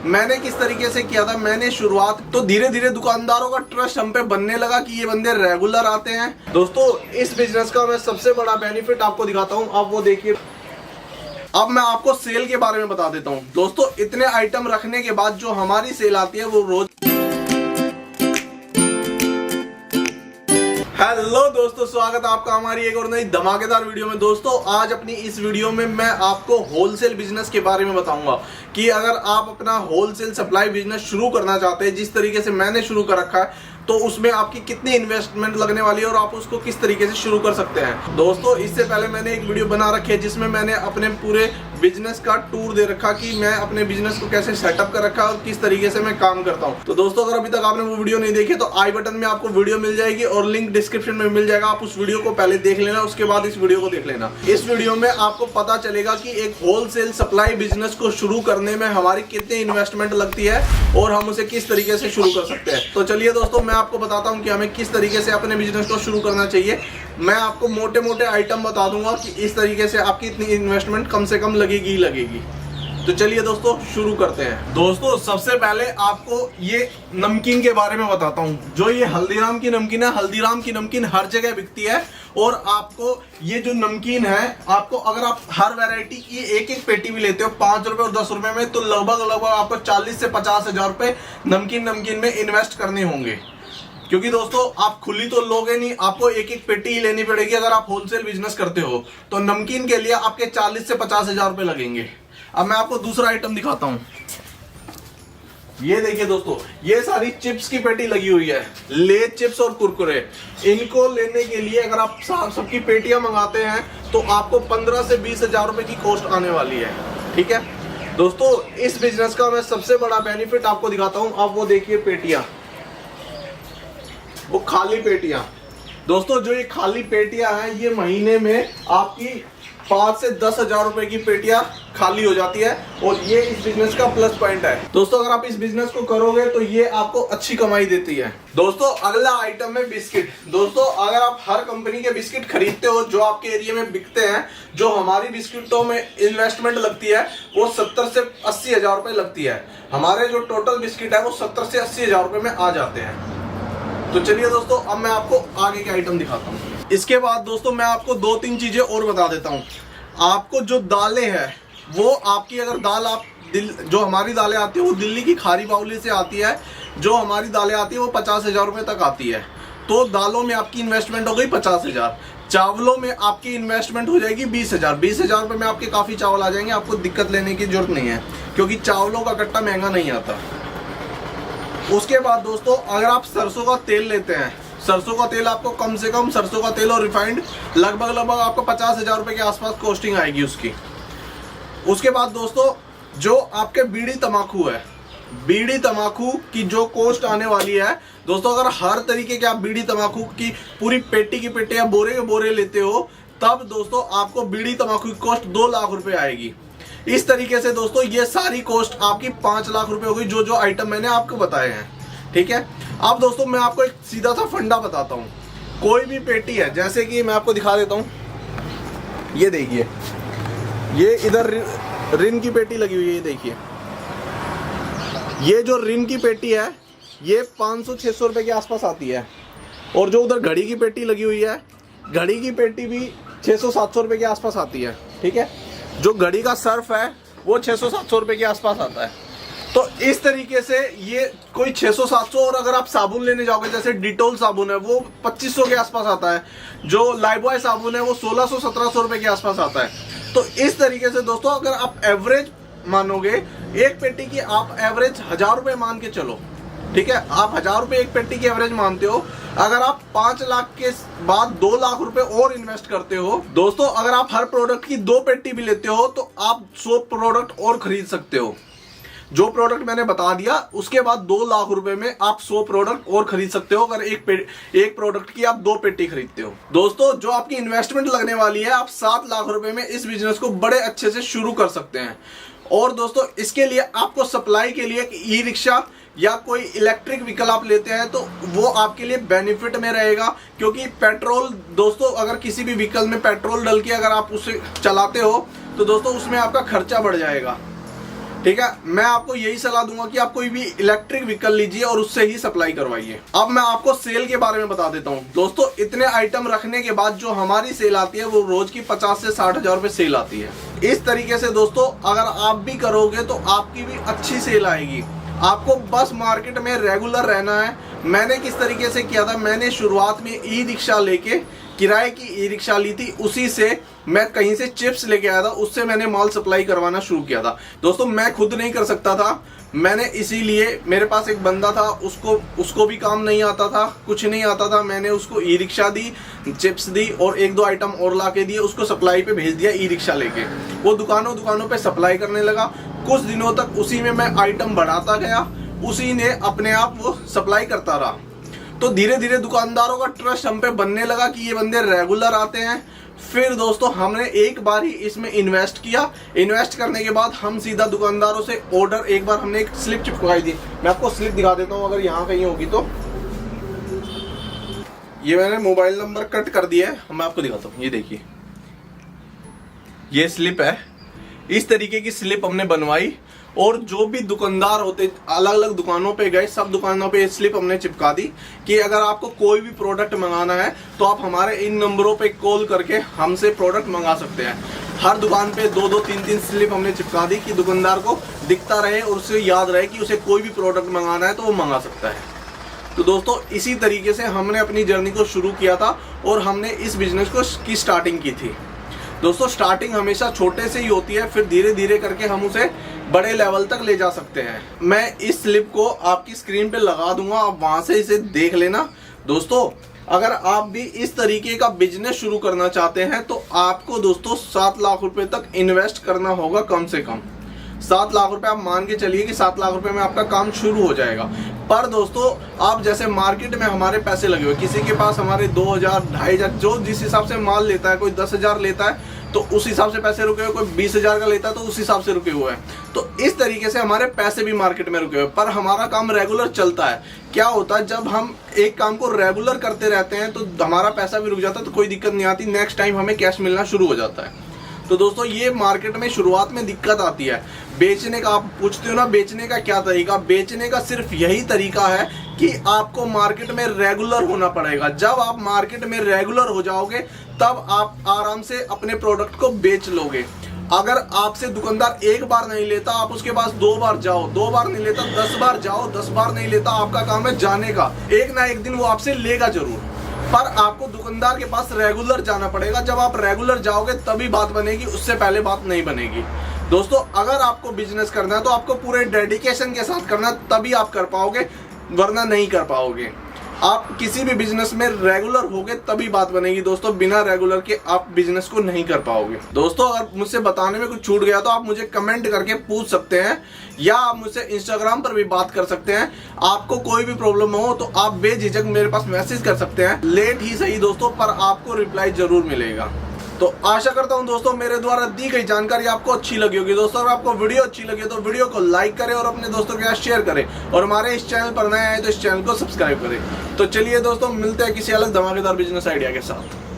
मैंने किस तरीके से किया था, मैंने शुरुआत तो धीरे धीरे दुकानदारों का ट्रस्ट हम पे बनने लगा कि ये बंदे रेगुलर आते हैं। दोस्तों इस बिजनेस का मैं सबसे बड़ा बेनिफिट आपको दिखाता हूँ, आप वो देखिए। अब मैं आपको सेल के बारे में बता देता हूँ। दोस्तों इतने आइटम रखने के बाद जो हमारी सेल आती है वो रोज। हेलो दोस्तों, स्वागत है आपका हमारी एक और नई धमाकेदार वीडियो में। दोस्तों आज अपनी इस वीडियो में मैं आपको होलसेल बिजनेस के बारे में बताऊंगा कि अगर आप अपना होलसेल सप्लाई बिजनेस शुरू करना चाहते हैं, जिस तरीके से मैंने शुरू कर रखा है, तो उसमें आपकी कितनी इन्वेस्टमेंट लगने वाली है और आप उसको किस तरीके से शुरू कर सकते हैं। दोस्तों इससे पहले मैंने एक वीडियो बना रखी है जिसमें मैंने अपने पूरे बिजनेस का टूर दे रखा कि मैं अपने बिजनेस को कैसे सेटअप कर रखा है और किस तरीके से मैं काम करता हूं। तो दोस्तों अगर अभी तक आपने वो वीडियो नहीं देखी तो आई बटन में आपको वीडियो मिल जाएगी और लिंक डिस्क्रिप्शन में मिल जाएगा। आप उस वीडियो को पहले देख लेना, उसके बाद इस वीडियो को देख लेना। इस वीडियो में आपको पता चलेगा कि एक होलसेल सप्लाई बिजनेस को शुरू करने में हमारी कितनी इन्वेस्टमेंट लगती है और हम उसे किस तरीके से शुरू कर सकते हैं। तो चलिए दोस्तों मैं आपको बताता हूँ कि हमें किस तरीके से अपने बिजनेस को शुरू करना चाहिए। मैं आपको मोटे मोटे आइटम बता दूंगा कि इस तरीके से आपकी इतनी इन्वेस्टमेंट कम से कम लगेगी ही लगेगी। तो चलिए दोस्तों शुरू करते हैं। दोस्तों सबसे पहले आपको ये नमकीन के बारे में बताता हूँ। जो ये हल्दीराम की नमकीन है, हल्दीराम की नमकीन हर जगह बिकती है और आपको ये जो नमकीन है, आपको अगर आप हर वैरायटी की एक एक पेटी भी लेते हो 5 रुपए और 10 रुपए में, तो लगभग आपको 40 से 50 हजार रुपए नमकीन में इन्वेस्ट करने होंगे। क्योंकि दोस्तों आप खुली तो लोगे नहीं, आपको एक एक पेटी ही लेनी पड़ेगी। अगर आप होलसेल बिजनेस करते हो तो नमकीन के लिए आपके 40 से 50 हजार रुपए लगेंगे। अब मैं आपको दूसरा आइटम दिखाता हूं। ये देखिए दोस्तों, ये सारी चिप्स की पेटी लगी हुई है, लेज चिप्स और कुरकुरे। इनको लेने के लिए अगर आप सबकी पेटियां मंगाते हैं तो आपको 15 से 20 हजार रुपए की कॉस्ट आने वाली है। ठीक है दोस्तों, इस बिजनेस का मैं सबसे बड़ा बेनिफिट आपको दिखाता हूं। आप वो देखिए पेटियां, वो खाली पेटियां। दोस्तों जो ये खाली पेटियां हैं, ये महीने में आपकी 5 से 10 हजार रुपए की पेटियां खाली हो जाती है और ये इस बिजनेस का प्लस पॉइंट है। दोस्तों अगर आप इस बिजनेस को करोगे तो ये आपको अच्छी कमाई देती है। दोस्तों अगला आइटम है बिस्किट। दोस्तों अगर आप हर कंपनी के बिस्किट खरीदते हो जो आपके एरिया में बिकते हैं, जो हमारी बिस्किटों में इन्वेस्टमेंट लगती है वो 70 से 80 हजार रुपए लगती है। हमारे जो टोटल बिस्किट है वो 70 से 80 हजार रुपए में आ जाते हैं। तो चलिए दोस्तों अब मैं आपको आगे के आइटम दिखाता हूँ। इसके बाद दोस्तों मैं आपको 2-3 चीजें और बता देता हूँ। आपको जो दालें हैं वो आपकी, अगर दाल आप जो हमारी दालें आती है वो दिल्ली की खारी बाउली से आती है, जो हमारी दालें आती है वो 50 हजार रुपए तक आती है। तो दालों में आपकी इन्वेस्टमेंट हो गई 50 हजार। चावलों में आपकी इन्वेस्टमेंट हो जाएगी 20 हजार। 20 हजार रुपए में आपके काफी चावल आ जाएंगे, आपको दिक्कत लेने की जरूरत नहीं है क्योंकि चावलों का कट्टा महंगा नहीं आता। उसके बाद दोस्तों अगर आप सरसों का तेल लेते हैं, सरसों का तेल आपको कम से कम, सरसों का तेल और रिफाइंड लगभग आपको 50 हजार रुपए के आसपास कॉस्टिंग आएगी उसकी। उसके बाद दोस्तों जो आपके बीड़ी तंबाकू है, बीड़ी तंबाकू की जो कॉस्ट आने वाली है दोस्तों, अगर हर तरीके के आप बीड़ी तंबाकू की पूरी पेटी की पेटी या बोरे के बोरे लेते हो, तब दोस्तों आपको बीड़ी तंबाकू की कॉस्ट 2 लाख रुपए आएगी। इस तरीके से दोस्तों ये सारी कॉस्ट आपकी 5 लाख रुपए होगी, जो आइटम मैंने आपको बताए हैं। ठीक है, अब दोस्तों मैं आपको एक सीधा सा फंडा बताता हूँ। कोई भी पेटी है, जैसे कि मैं आपको दिखा देता हूँ, ये देखिए, ये इधर रिन की पेटी लगी हुई है। ये देखिए, ये जो रिन की पेटी है ये 500-600 रुपए के आसपास आती है और जो उधर घड़ी की पेटी लगी हुई है, घड़ी की पेटी भी 600-700 रुपए के आसपास आती है। ठीक है, जो घड़ी का सर्फ है वो 600-700 रुपए के आसपास आता है। तो इस तरीके से ये कोई 600-700, और अगर आप साबुन लेने जाओगे, जैसे डिटोल साबुन है वो 2500 के आसपास आता है, जो लाइफबॉय साबुन है वो 1600-1700 रुपए के आसपास आता है। तो इस तरीके से दोस्तों अगर आप एवरेज मानोगे, एक पेटी की आप एवरेज 1000 रुपए मान के चलो। ठीक है, आप 1000 रुपए एक पेटी की एवरेज मानते हो। अगर आप 5 लाख के बाद 2 लाख रुपए और इन्वेस्ट करते हो दोस्तों, अगर आप हर प्रोडक्ट की 2 पेटी भी लेते हो तो आप 100 प्रोडक्ट और खरीद सकते हो। जो प्रोडक्ट मैंने बता दिया उसके बाद 2 लाख रुपए में आप 100 प्रोडक्ट और खरीद सकते हो, अगर एक प्रोडक्ट की आप 2 पेटी खरीदते हो। दोस्तों जो आपकी इन्वेस्टमेंट लगने वाली है, आप 7 लाख रुपए में इस बिजनेस को बड़े अच्छे से शुरू कर सकते हैं। और दोस्तों इसके लिए आपको सप्लाई के लिए ई रिक्शा या कोई इलेक्ट्रिक व्हीकल आप लेते हैं तो वो आपके लिए बेनिफिट में रहेगा, क्योंकि पेट्रोल दोस्तों, अगर किसी भी व्हीकल में पेट्रोल डल के अगर आप उसे चलाते हो तो दोस्तों उसमें आपका खर्चा बढ़ जाएगा। ठीक है, मैं आपको यही सलाह दूंगा कि आप कोई भी इलेक्ट्रिक व्हीकल लीजिए और उससे ही सप्लाई करवाइए। अब मैं आपको सेल के बारे में बता देता हूं। दोस्तों, इतने आइटम रखने के बाद जो हमारी सेल आती है वो रोज की 50 से 60 हजार रुपए सेल आती है। इस तरीके से दोस्तों अगर आप भी करोगे तो आपकी भी अच्छी सेल आएगी। आपको बस मार्केट में रेगुलर रहना है। मैंने किस तरीके से किया था, मैंने शुरुआत में ई रिक्शा लेके, किराए की ई रिक्शा ली थी, उसी से मैं कहीं से चिप्स लेके आया था, उससे मैंने माल सप्लाई करवाना शुरू किया था। दोस्तों, मैं खुद नहीं कर सकता था, मैंने इसीलिए, मेरे पास एक बंदा था, उसको भी काम नहीं आता था, कुछ नहीं आता था, मैंने उसको ई रिक्शा दी, चिप्स दी और 1-2 आइटम और ला के दिए, उसको सप्लाई पे भेज दिया ई रिक्शा लेके। वो दुकानों पे सप्लाई करने लगा। कुछ दिनों तक उसी में मैं आइटम बढ़ाता गया, उसी ने अपने आप वो सप्लाई करता रहा। तो धीरे धीरे दुकानदारों का ट्रस्ट हम पे बनने लगा कि ये बंदे रेगुलर आते हैं। फिर दोस्तों हमने एक बार ही इसमें इन्वेस्ट किया। इन्वेस्ट करने के बाद हम सीधा दुकानदारों से ऑर्डर, एक बार हमने एक स्लिप चिपकाई थी। मैं आपको स्लिप दिखा देता हूँ, अगर यहाँ कहीं होगी तो। ये मैंने मोबाइल नंबर कट कर दिया है, मैं आपको दिखाता हूँ। ये देखिए, ये स्लिप है। इस तरीके की स्लिप हमने बनवाई और जो भी दुकानदार होते, अलग अलग दुकानों पे गए, सब दुकानों पे स्लिप हमने चिपका दी कि अगर आपको कोई भी प्रोडक्ट मंगाना है तो आप हमारे इन नंबरों पे कॉल करके हमसे प्रोडक्ट मंगा सकते हैं। हर दुकान पे 2-2, 3-3 स्लिप हमने चिपका दी कि दुकानदार को दिखता रहे और उसे याद रहे कि उसे कोई भी प्रोडक्ट मंगाना है तो वो मंगा सकता है। तो दोस्तों, इसी तरीके से हमने अपनी जर्नी को शुरू किया था और हमने इस बिजनेस की स्टार्टिंग की थी। दोस्तों, स्टार्टिंग हमेशा छोटे से ही होती है, फिर धीरे धीरे करके हम उसे बड़े लेवल तक ले जा सकते हैं। मैं इस स्लिप को आपकी स्क्रीन पे लगा दूंगा, आप वहां से इसे देख लेना। दोस्तों, अगर आप भी इस तरीके का बिजनेस शुरू करना चाहते हैं तो आपको दोस्तों 7 लाख रुपए तक इन्वेस्ट करना होगा, कम से कम 7 लाख रुपए। आप मान के चलिए कि 7 लाख रुपए में आपका काम शुरू हो जाएगा। पर दोस्तों, आप जैसे मार्केट में हमारे पैसे लगे हुए, किसी के पास हमारे 2000, 2500, जो जिस हिसाब से माल लेता है, कोई 10,000 लेता है तो उस हिसाब से पैसे रुके हुए, कोई 20,000 का लेता है तो उस हिसाब से रुके हुए हैं। तो इस तरीके से हमारे पैसे भी मार्केट में रुके हुए, पर हमारा काम रेगुलर चलता है। क्या होता है, जब हम एक काम को रेगुलर करते रहते हैं तो हमारा पैसा भी रुक जाता है, तो कोई दिक्कत नहीं आती, नेक्स्ट टाइम हमें कैश मिलना शुरू हो जाता है। तो दोस्तों, ये मार्केट में शुरुआत में दिक्कत आती है बेचने का। आप पूछते हो ना बेचने का क्या तरीका, बेचने का सिर्फ यही तरीका है कि आपको मार्केट में रेगुलर होना पड़ेगा। जब आप मार्केट में रेगुलर हो जाओगे तब आप आराम से अपने प्रोडक्ट को बेच लोगे। अगर आपसे दुकानदार एक बार नहीं लेता, आप उसके पास 2 बार जाओ, 2 बार नहीं लेता 10 बार जाओ, 10 बार नहीं लेता, आपका काम है जाने का। एक ना एक दिन वो आपसे लेगा जरूर, पर आपको दुकानदार के पास रेगुलर जाना पड़ेगा। जब आप रेगुलर जाओगे तभी बात बनेगी, उससे पहले बात नहीं बनेगी। दोस्तों, अगर आपको बिजनेस करना है तो आपको पूरे डेडिकेशन के साथ करना, तभी आप कर पाओगे, वरना नहीं कर पाओगे। आप किसी भी बिजनेस में रेगुलर होगे तभी बात बनेगी। दोस्तों, बिना रेगुलर के आप बिजनेस को नहीं कर पाओगे। दोस्तों, अगर मुझसे बताने में कुछ छूट गया तो आप मुझे कमेंट करके पूछ सकते हैं, या आप मुझसे इंस्टाग्राम पर भी बात कर सकते हैं। आपको कोई भी प्रॉब्लम हो तो आप बेझिझक मेरे पास मैसेज कर सकते हैं। लेट ही सही दोस्तों, पर आपको रिप्लाई जरूर मिलेगा। तो आशा करता हूं दोस्तों मेरे द्वारा दी गई जानकारी आपको अच्छी लगी होगी। दोस्तों, अगर आपको वीडियो अच्छी लगी तो वीडियो को लाइक करें और अपने दोस्तों के साथ शेयर करें, और हमारे इस चैनल पर नए आए तो इस चैनल को सब्सक्राइब करें। तो चलिए दोस्तों, मिलते हैं किसी अलग धमाकेदार बिजनेस आइडिया के साथ।